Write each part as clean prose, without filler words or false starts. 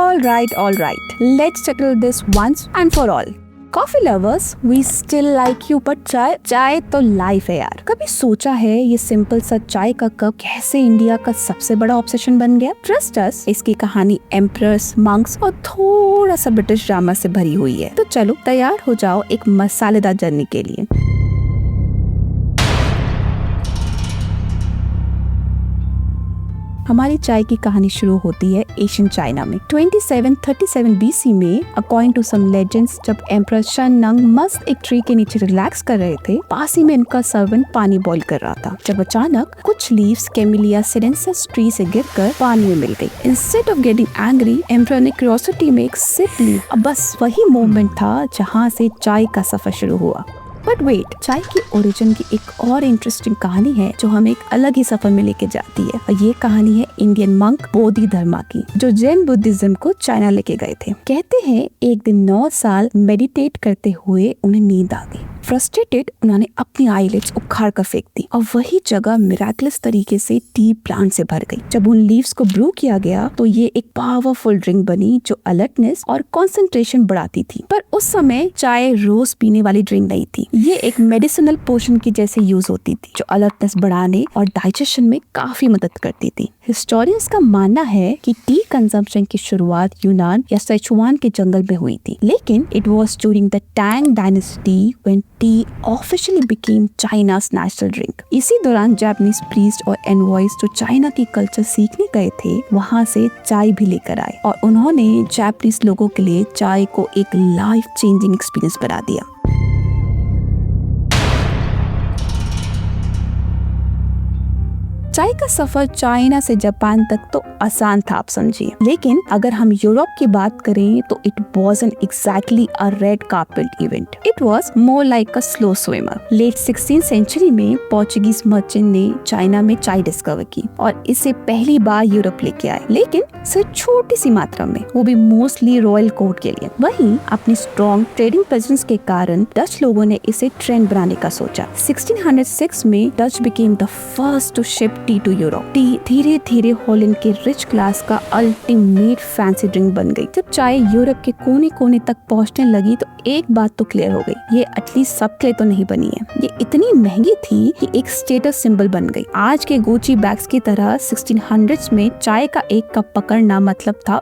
All right. Let's settle this once and for all. Coffee lovers, we still like you, but चाय तो life है यार। कभी सोचा है ये सिंपल सा चाय का कप कैसे इंडिया का सबसे बड़ा ऑब्सेशन बन गया? ट्रस्ट अस, इसकी कहानी एम्परर्स, मंक्स और थोड़ा सा ब्रिटिश ड्रामा से भरी हुई है। तो चलो तैयार हो जाओ एक मसालेदार जर्नी के लिए। हमारी चाय की कहानी शुरू होती है एशियन चाइना में 2737 BC में। अकॉर्डिंग टू सम लेजेंड्स, जब एम्परर शन नंग मस्त एक ट्री के नीचे रिलैक्स कर रहे थे, पास ही में इनका सर्वेंट पानी बॉईल कर रहा था, जब अचानक कुछ लीव्स कैमिलिया सिनेंसिस ट्री से गिरकर पानी में मिल गई। Instead of getting angry, emperor ने क्यूरियोसिटी में एक सिप ली। अब बस वही मोमेंट था जहाँ से चाय का सफर शुरू हुआ। बट वेट, चाय की ओरिजिन की एक और इंटरेस्टिंग कहानी है जो हमें एक अलग ही सफर में लेके जाती है, और ये कहानी है इंडियन मंक बोधि धर्मा की, जो जैन बुद्धिज्म को चाइना लेके गए थे। कहते हैं एक दिन 9 साल मेडिटेट करते हुए उन्हें नींद आ गई। फ्रस्ट्रेटेड, उन्होंने अपनी आईलिड्स उखाड़ कर फेंक दी और वही जगह मिराकुलस तरीके से टी प्लांट से भर गई। जब उन लीव्स को ब्रू किया गया तो ये एक पावरफुल ड्रिंक बनी जो अलर्टनेस और कंसंट्रेशन बढ़ाती थी। पर उस समय चाय रोज पीने वाली ड्रिंक नहीं थी, ये एक मेडिसिनल पोशन की जैसे यूज होती थी जो अलर्टनेस बढ़ाने और डाइजेशन में काफी मदद करती थी। हिस्टोरियंस का मानना है कि टी कंजम्पशन की शुरुआत यूनान या सिचुआन के जंगल में हुई थी, लेकिन it was during the Tang dynasty when T officially became चाइना's national drink. इसी दौरान जापानीज प्रीस्ट और एनवॉइस जो चाइना की कल्चर सीखने गए थे, वहाँ से चाय भी लेकर आए और उन्होंने जापानीज लोगों के लिए चाय को एक लाइफ चेंजिंग एक्सपीरियंस बना दिया। चाय का सफर चाइना से जापान तक तो आसान था, आप समझिए, लेकिन अगर हम यूरोप की बात करें तो it wasn't exactly a red carpet event. It was more like a slow swimmer. Late 16th century में पोर्चुगीज मर्चेंट ने चाइना में चाय डिस्कवर की और इसे पहली बार यूरोप लेके आए, लेकिन सिर्फ छोटी सी मात्रा में, वो भी मोस्टली रॉयल कोर्ट के लिए। वहीं अपनी स्ट्रॉन्ग ट्रेडिंग प्रेजेंस के कारण डच लोगों ने इसे ट्रेंड बनाने का सोचा। 1606 में Dutch became the first to ship tea to Europe. Tea धीरे धीरे हॉलैंड के रिच क्लास का अल्टीमेट फैंसी ड्रिंक बन गई। जब चाय यूरोप के कोने कोने तक पहुंचने लगी तो एक बात तो क्लियर हो गई, ये एटलीस्ट सबके लिए तो नहीं बनी है। ये इतनी महंगी थी कि एक स्टेटस सिंबल बन गई। आज के गुची बैग्स की तरह 1600s में चाय का एक कप पकड़ना मतलब था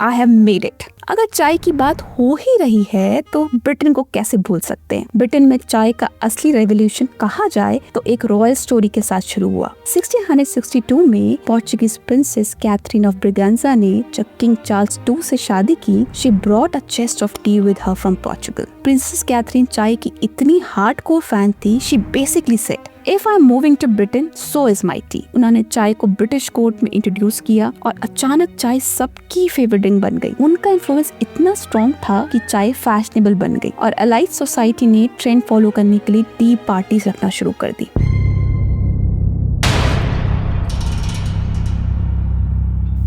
आई हैव मेड इट। अगर चाय की बात हो ही रही है तो ब्रिटेन को कैसे भूल सकते हैं। ब्रिटेन में चाय का असली रेवोल्यूशन कहा जाए तो एक रॉयल स्टोरी के साथ शुरू हुआ। 1662 में Portuguese princess Catherine of Braganza ने जब किंग चार्ल्स II से शादी की, she brought a chest of tea with her from Portugal. Princess Catherine चाय की इतनी हार्डकोर फैन थी, she basically said If I'm moving to Britain, so is my tea. उन्होंने चाय को ब्रिटिश कोर्ट में इंट्रोड्यूस किया और अचानक चाय सबकी फेवरेट ड्रिंक बन गई। उनका इन्फ्लुएंस इतना स्ट्रॉन्ग था कि चाय फैशनेबल बन गई और एलाइट सोसाइटी ने ट्रेंड फॉलो करने के लिए टी पार्टीज रखना शुरू कर दी।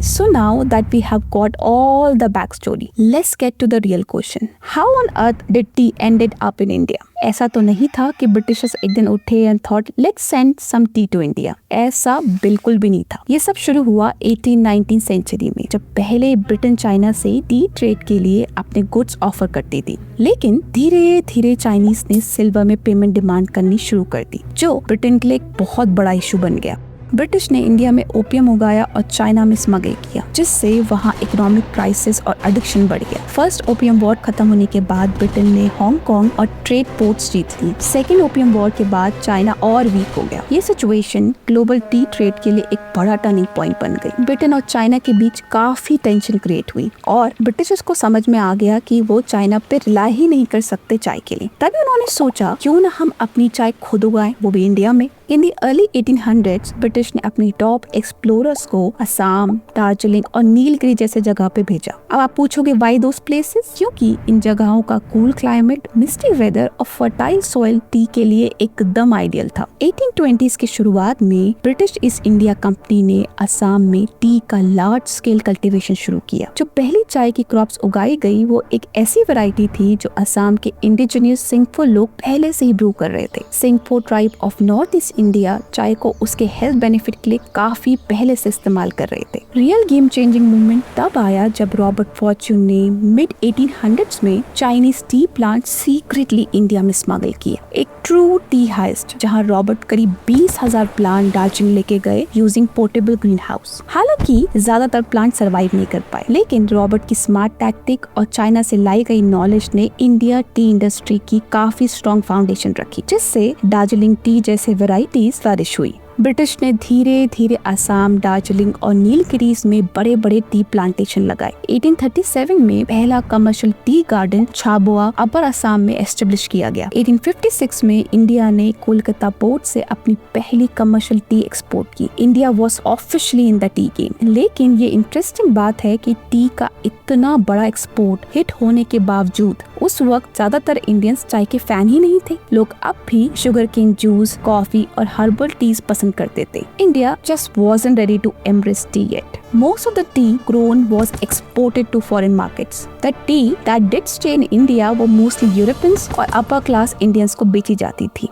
So now that we have got all the backstory, let's get to the real question. How on earth did tea ended up in India? ऐसा तो नहीं था कि ब्रिटिशर्स एक दिन उठे and thought let's send some tea to India. ऐसा बिल्कुल भी नहीं था। ये सब शुरू हुआ 18-19 सेंचुरी में, जब पहले ब्रिटेन चाइना से टी ट्रेड के लिए अपने गुड्स ऑफर करती थी, लेकिन धीरे धीरे चाइनीज ने सिल्वर में पेमेंट डिमांड करनी शुरू कर दी, जो ब्रिटेन के लिए एक बहुत बड़ा इशू बन गया। ब्रिटिश ने इंडिया में ओपियम उगाया और चाइना में स्मगल किया, जिससे वहाँ इकोनॉमिक क्राइसिस और एडिक्शन बढ़ गया। फर्स्ट ओपियम वॉर खत्म होने के बाद ब्रिटेन ने हांगकांग और ट्रेड पोर्ट्स जीत ली। सेकेंड ओपियम वॉर के बाद चाइना और वीक हो गया। ये सिचुएशन ग्लोबल टी ट्रेड के लिए एक बड़ा टर्निंग पॉइंट बन गई। ब्रिटेन और चाइना के बीच काफी टेंशन क्रिएट हुई और ब्रिटिशर्स को समझ में आ गया कि वो चाइना पे रिलाई ही नहीं कर सकते चाय के लिए। तभी उन्होंने सोचा क्यों ना हम अपनी चाय खुद उगाएं, वो भी इंडिया में। इन दी अर्ली 1800s ब्रिटिश ने अपनी टॉप एक्सप्लोरर्स को असम, दार्जिलिंग और नीलगिरी जैसे जगह पे भेजा। अब आप पूछोगे व्हाई दोस प्लेसेस? क्योंकि इन जगहों का कूल क्लाइमेट, मिस्टी वेदर और फर्टाइल सॉइल टी के लिए एकदम आइडियल था। 1820s की शुरुआत में ब्रिटिश ईस्ट इंडिया कंपनी ने असम में टी का लार्ज स्केल कल्टीवेशन शुरू किया। जो पहली चाय की क्रॉप्स उगाई गई वो एक ऐसी वैरायटी थी जो असम के इंडिजिनियस सिंगफो लोग पहले से ही ब्रू कर रहे थे। Singpho tribe of north east India चाय को उसके हेल्थ बेनिफिट के लिए काफी पहले से इस्तेमाल कर रहे थे। रियल गेम चेंजिंग मूवमेंट तब आया जब रॉबर्ट फॉर्च्यून ने मिड 1800s में Chinese T plant secretly India में स्मगल किया। एक ट्रू टी हाइस्ट जहां रॉबर्ट करीब 20,000 प्लांट दार्जिलिंग लेके गए यूजिंग पोर्टेबल ग्रीन हाउस। हालांकि ज्यादातर प्लांट सरवाइव नहीं कर पाए, लेकिन रॉबर्ट की स्मार्ट टैक्टिक और चाइना से लाई गई नॉलेज ने इंडिया टी इंडस्ट्री की काफी स्ट्रॉन्ग फाउंडेशन रखी, जिससे दार्जिलिंग टी जैसे वैरायटीज फ्लरिश हुई। ब्रिटिश ने धीरे धीरे असम, दार्जिलिंग और नीलगिरीज में बड़े बड़े टी प्लांटेशन लगाए। 1837 में पहला कमर्शियल टी गार्डन छाबुआ अपर असम में एस्टेब्लिश किया गया। 1856 में इंडिया ने कोलकाता पोर्ट से अपनी पहली कमर्शियल टी एक्सपोर्ट की। India was officially in the T game. लेकिन ये इंटरेस्टिंग बात है कि टी का इतना बड़ा एक्सपोर्ट हिट होने के बावजूद उस वक्त ज्यादातर इंडियंस चाय के फैन ही नहीं थे। लोग अब भी शुगर केन जूस, कॉफी और हर्बल टीज पसंद करते थे। India just wasn't ready to embrace tea yet. Most of the tea grown was exported to foreign markets. The tea that did stay in India were mostly Europeans और upper class Indians को बेची जाती थी।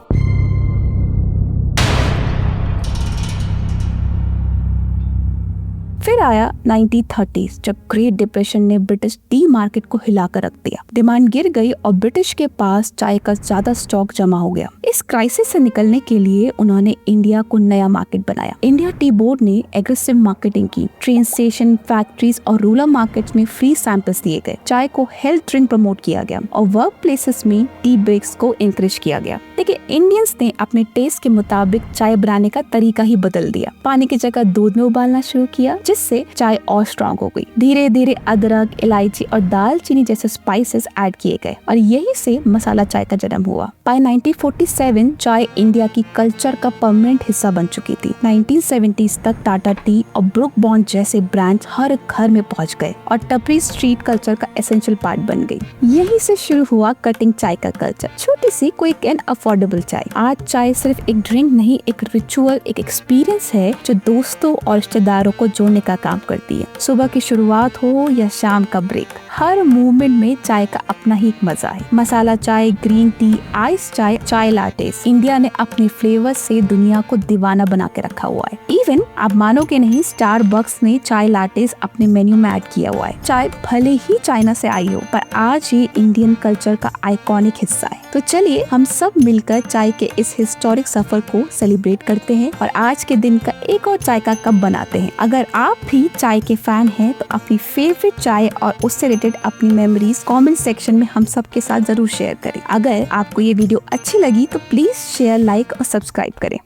फिर आया 1930s जब great depression ने British T market को हिलाकर रख दिया। डिमांड गिर गई और ब्रिटिश के पास चाय का ज्यादा स्टॉक जमा हो गया। इस क्राइसिस से निकलने के लिए उन्होंने इंडिया को नया मार्केट बनाया। इंडिया टी बोर्ड ने एग्रेसिव मार्केटिंग की। ट्रेन स्टेशन, फैक्ट्रीज और रूरल मार्केट्स में फ्री सैंपल्स दिए गए। चाय को हेल्थ ड्रिंक प्रमोट किया गया और वर्क प्लेसेस में टी ब्रेक्स को इंकरेज किया गया। देखिए, इंडियंस ने अपने टेस्ट के मुताबिक चाय बनाने का तरीका ही बदल दिया। पानी की जगह दूध में उबालना शुरू किया, जिससे चाय और स्ट्रॉन्ग हो गई। धीरे धीरे अदरक, इलायची और दालचीनी जैसे स्पाइसेस ऐड किए गए और यही से मसाला चाय का जन्म हुआ। बाय 1947 चाय इंडिया की कल्चर का परमानेंट हिस्सा बन चुकी थी। 1970s तक टाटा टी और ब्रुक बॉन्ड जैसे ब्रांड्स हर घर में पहुंच गए और टपरी स्ट्रीट कल्चर का एसेंशियल पार्ट बन गई। यही से शुरू हुआ कटिंग चाय का कल्चर। छोटी सी क्विक एंड अफोर्डेबल चाय। आज चाय सिर्फ एक ड्रिंक नहीं, एक रिचुअल, एक एक्सपीरियंस है जो दोस्तों और रिश्तेदारों को जोड़ने का काम करती है। सुबह की शुरुआत हो या शाम का ब्रेक, हर मूवमेंट में चाय का अपना ही एक मजा है। मसाला चाय, ग्रीन टी, आइस चाय, चाय लाटेस, इंडिया ने अपने फ्लेवर से दुनिया को दीवाना बना के रखा हुआ है। इवन आप मानोगे नहीं, स्टारबक्स ने चाय लाटेस अपने मेन्यू में ऐड किया हुआ है। चाय भले ही चाइना से आई हो, पर आज ये इंडियन कल्चर का आइकॉनिक हिस्सा है। तो चलिए हम सब मिलकर चाय के इस हिस्टोरिक सफर को सेलिब्रेट करते हैं और आज के दिन का एक और चाय का कप बनाते हैं। अगर आप भी चाय के फैन हैं तो अपनी फेवरेट चाय और उससे रिलेटेड अपनी मेमोरीज कमेंट सेक्शन में हम सब के साथ जरूर शेयर करें। अगर आपको ये वीडियो अच्छी लगी तो प्लीज शेयर, लाइक और सब्सक्राइब करें।